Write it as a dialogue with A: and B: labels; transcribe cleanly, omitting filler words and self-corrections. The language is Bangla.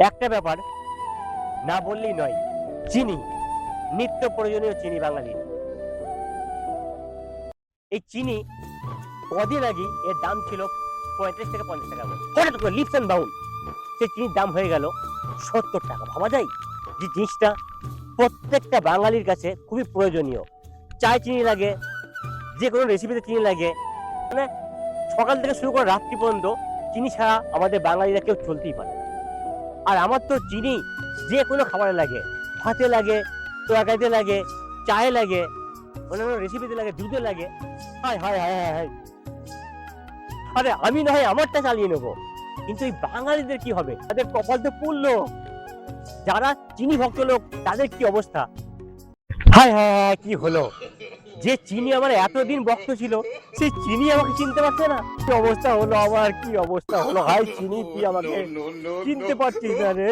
A: একটা ব্যাপার না বললেই নয়, চিনি, নিত্য প্রয়োজনীয় চিনি বাঙালির। এই চিনি কদিন আগে এর দাম ছিল 35 থেকে 50 টাকা মতো, হঠাৎ করে লিপস এন্ড বাউন্ড সেই চিনির দাম হয়ে গেল 70 টাকা। ভাবা যায় যে জিনিসটা প্রত্যেকটা বাঙালির কাছে খুবই প্রয়োজনীয়। চায় চিনি লাগে, যে কোনো রেসিপিতে চিনি লাগে, মানে সকাল থেকে শুরু করে রাত্রি পর্যন্ত চিনি ছাড়া আমাদের বাঙালিরা কেউ চলতেই পারে না। আর আমার তো চিনি যে কোনো খাবারে লাগে, ভাতে লাগে, তরকারিতে লাগে, চায়ে লাগে, অন্যান্য রেসিপিতে লাগে, দুধে লাগে। হায় হায় হায় হায় হায়, আরে আমি না হয় আমারটা চালিয়ে নেবো, কিন্তু এই বাঙালিদের কি হবে? তাদের কপাল তো পুড়লো। যারা চিনি ভক্ত লোক তাদের কি অবস্থা? হায় হায় হায়, কি হলো? যে চিনি আমার এতদিন ভক্ত ছিল, সেই চিনি আমাকে চিনতে পারছে না। কি অবস্থা হলো আমার, কি অবস্থা হলো? হায় চিনি, তুই আমাকে চিনতে পারছিস না রে।